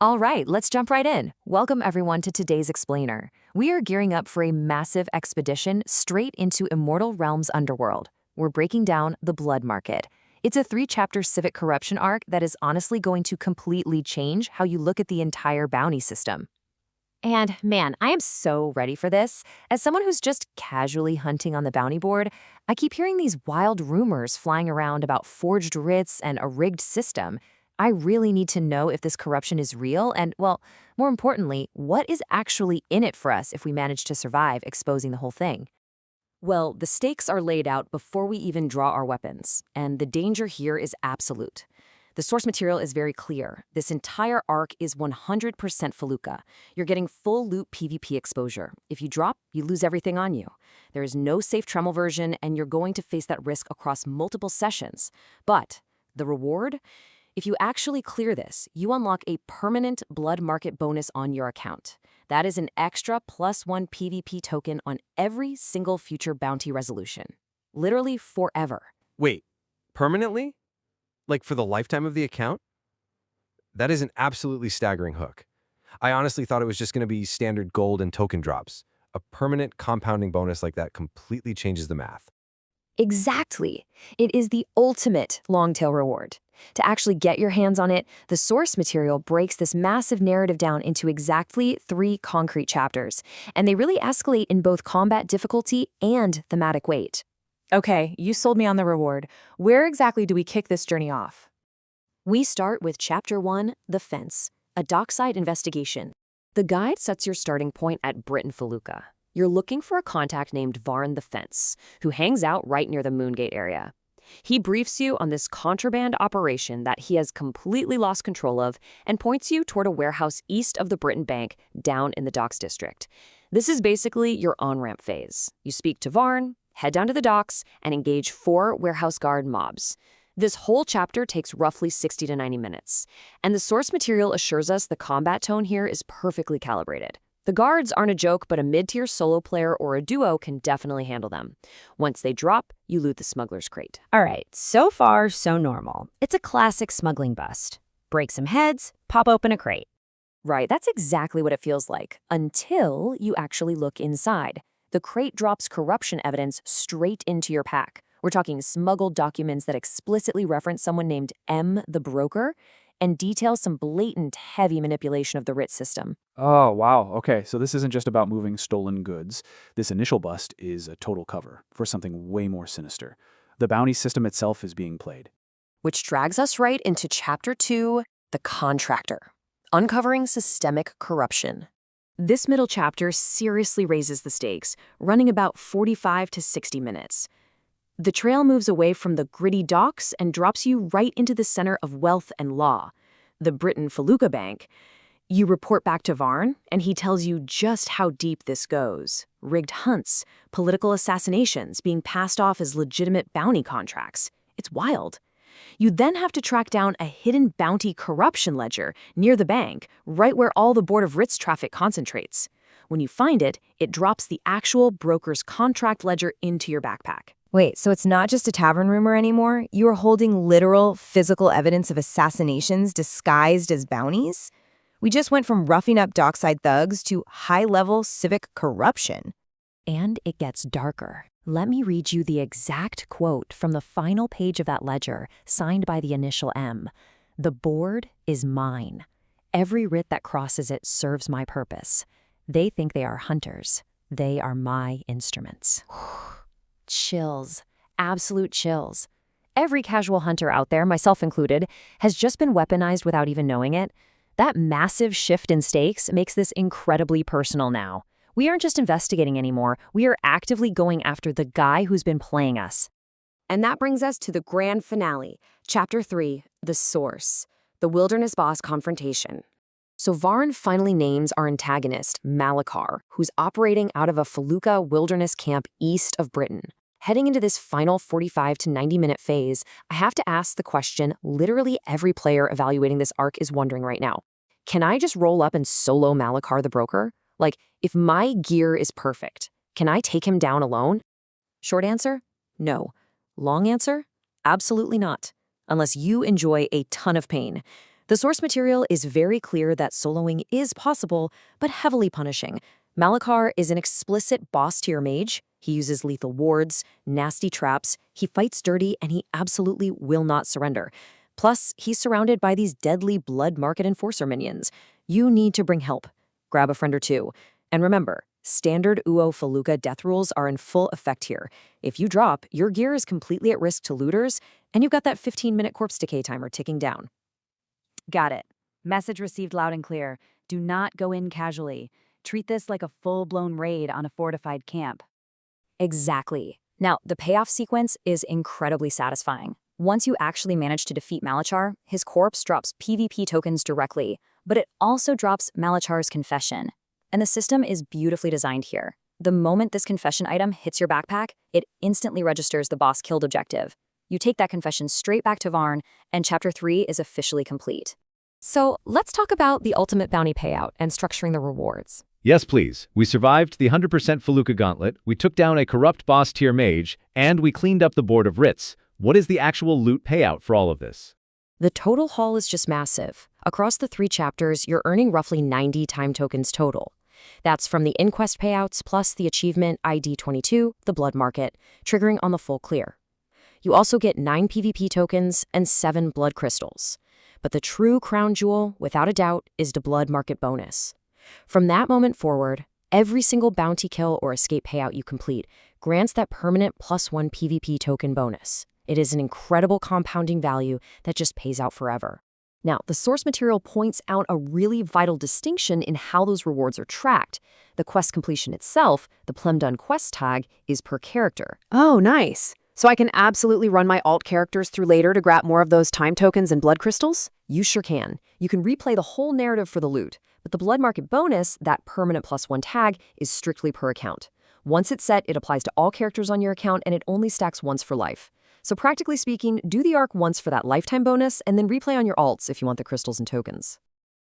All right, let's jump right in. Welcome everyone to today's explainer. We are gearing up for a massive expedition straight into Immortal Realm's underworld. We're breaking down the Blood Market. It's a 3-chapter civic corruption arc that is honestly going to completely change how you look at the entire bounty system. And man, I am so ready for this. As someone who's just casually hunting on the bounty board, I keep hearing these wild rumors flying around about forged writs and a rigged system. I really need to know if this corruption is real and, well, more importantly, what is actually in it for us if we manage to survive exposing the whole thing. Well, the stakes are laid out before we even draw our weapons, and the danger here is absolute. The source material is very clear. This entire arc is 100% Felucca. You're getting full loot PvP exposure. If you drop, you lose everything on you. There is no safe Tremel version, and you're going to face that risk across multiple sessions. But the reward? If you actually clear this, you unlock a permanent Blood Market bonus on your account. That is an extra +1 PvP token on every single future bounty resolution. Literally forever. Wait, permanently? Like for the lifetime of the account? That is an absolutely staggering hook. I honestly thought it was just going to be standard gold and token drops. A permanent compounding bonus like that completely changes the math. Exactly. It is the ultimate long-tail reward. To actually get your hands on it, the source material breaks this massive narrative down into exactly 3 concrete chapters, and they really escalate in both combat difficulty and thematic weight. Okay, you sold me on the reward. Where exactly do we kick this journey off? We start with Chapter 1, The Fence, a dockside investigation. The guide sets your starting point at Britain Felucca. You're looking for a contact named Varn the Fence, who hangs out right near the Moongate area. He briefs you on this contraband operation that he has completely lost control of and points you toward a warehouse east of the Britain Bank down in the Docks District. This is basically your on-ramp phase. You speak to Varn, head down to the docks, and engage 4 warehouse guard mobs. This whole chapter takes roughly 60 to 90 minutes, and the source material assures us the combat tone here is perfectly calibrated. The guards aren't a joke, but a mid-tier solo player or a duo can definitely handle them. Once they drop, you loot the smuggler's crate. All right, so far, so normal. It's a classic smuggling bust. Break some heads, pop open a crate. Right, that's exactly what it feels like, until you actually look inside. The crate drops corruption evidence straight into your pack. We're talking smuggled documents that explicitly reference someone named the Broker and detail some blatant heavy manipulation of the writ system. Oh, wow. Okay, so this isn't just about moving stolen goods. This initial bust is a total cover for something way more sinister. The bounty system itself is being played. Which drags us right into Chapter 2, The Contractor, uncovering systemic corruption. This middle chapter seriously raises the stakes, running about 45 to 60 minutes. The trail moves away from the gritty docks and drops you right into the center of wealth and law, the Britain Felucca Bank. You report back to Varn, and he tells you just how deep this goes. Rigged hunts, political assassinations being passed off as legitimate bounty contracts. It's wild. You then have to track down a hidden bounty corruption ledger near the bank, right where all the Board of Writs traffic concentrates. When you find it, it drops the actual broker's contract ledger into your backpack. Wait, so it's not just a tavern rumor anymore? You are holding literal, physical evidence of assassinations disguised as bounties? We just went from roughing up dockside thugs to high-level civic corruption. And it gets darker. Let me read you the exact quote from the final page of that ledger, signed by the initial M. "The board is mine. Every writ that crosses it serves my purpose. They think they are hunters. They are my instruments." Chills. Absolute chills. Every casual hunter out there, myself included, has just been weaponized without even knowing it. That massive shift in stakes makes this incredibly personal now. We aren't just investigating anymore, we are actively going after the guy who's been playing us. And that brings us to the grand finale, Chapter 3, The Source, the Wilderness Boss Confrontation. So Varn finally names our antagonist, Malachar, who's operating out of a Felucca wilderness camp east of Britain. Heading into this final 45 to 90-minute phase, I have to ask the question literally every player evaluating this arc is wondering right now. Can I just roll up and solo Malachar the Broker? Like, if my gear is perfect, can I take him down alone? Short answer? No. Long answer? Absolutely not. Unless you enjoy a ton of pain. The source material is very clear that soloing is possible, but heavily punishing. Malachar is an explicit boss-tier mage. He uses lethal wards, nasty traps, he fights dirty, and he absolutely will not surrender. Plus, he's surrounded by these deadly blood market enforcer minions. You need to bring help. Grab a friend or two. And remember, standard UO Felucca death rules are in full effect here. If you drop, your gear is completely at risk to looters, and you've got that 15-minute corpse decay timer ticking down. Got it. Message received loud and clear. Do not go in casually. Treat this like a full-blown raid on a fortified camp. Exactly. Now, the payoff sequence is incredibly satisfying. Once you actually manage to defeat Malachar, his corpse drops PvP tokens directly, but it also drops Malachar's confession. And the system is beautifully designed here. The moment this confession item hits your backpack, it instantly registers the boss killed objective. You take that confession straight back to Varn, and Chapter 3 is officially complete. So let's talk about the ultimate bounty payout and structuring the rewards. Yes, please. We survived the 100% Felucca gauntlet, we took down a corrupt boss-tier mage, and we cleaned up the board of writs. What is the actual loot payout for all of this? The total haul is just massive. Across the 3 chapters, you're earning roughly 90 time tokens total. That's from the inquest payouts plus the achievement ID 22, the blood market, triggering on the full clear. You also get 9 PvP tokens and 7 blood crystals. But the true crown jewel, without a doubt, is the blood market bonus. From that moment forward, every single bounty kill or escape payout you complete grants that permanent +1 PvP token bonus. It is an incredible compounding value that just pays out forever. Now, the source material points out a really vital distinction in how those rewards are tracked. The quest completion itself, the plum done quest tag, is per character. Oh, nice. So I can absolutely run my alt characters through later to grab more of those time tokens and blood crystals? You sure can. You can replay the whole narrative for the loot, but the blood market bonus, that permanent +1 tag, is strictly per account. Once it's set, it applies to all characters on your account, and it only stacks once for life. So practically speaking, do the arc once for that lifetime bonus, and then replay on your alts if you want the crystals and tokens.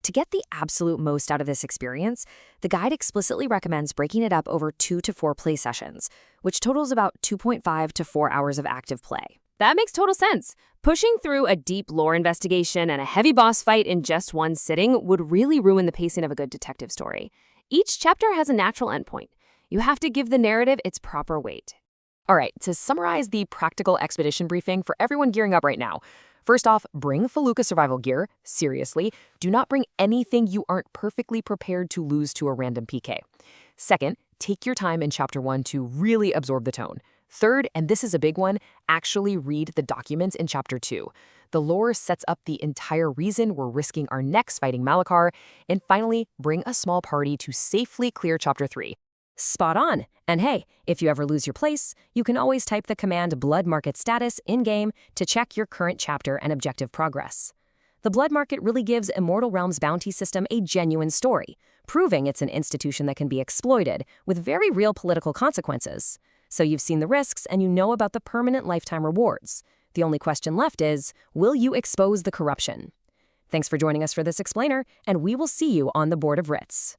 To get the absolute most out of this experience, the guide explicitly recommends breaking it up over 2 to 4 play sessions, which totals about 2.5 to 4 hours of active play. That makes total sense. Pushing through a deep lore investigation and a heavy boss fight in just one sitting would really ruin the pacing of a good detective story. Each chapter has a natural endpoint. You have to give the narrative its proper weight. All right, to summarize the practical expedition briefing for everyone gearing up right now. First off, bring Felucca survival gear. Seriously, do not bring anything you aren't perfectly prepared to lose to a random PK. Second, take your time in Chapter 1 to really absorb the tone. Third, and this is a big one, actually read the documents in Chapter 2. The lore sets up the entire reason we're risking our necks fighting Malachar. And finally, bring a small party to safely clear Chapter 3. Spot on. And hey, if you ever lose your place, you can always type the command blood market status in-game to check your current chapter and objective progress. The blood market really gives Immortal Realms' bounty system a genuine story, proving it's an institution that can be exploited with very real political consequences. So you've seen the risks and you know about the permanent lifetime rewards. The only question left is, will you expose the corruption? Thanks for joining us for this explainer, and we will see you on the Board of Writs.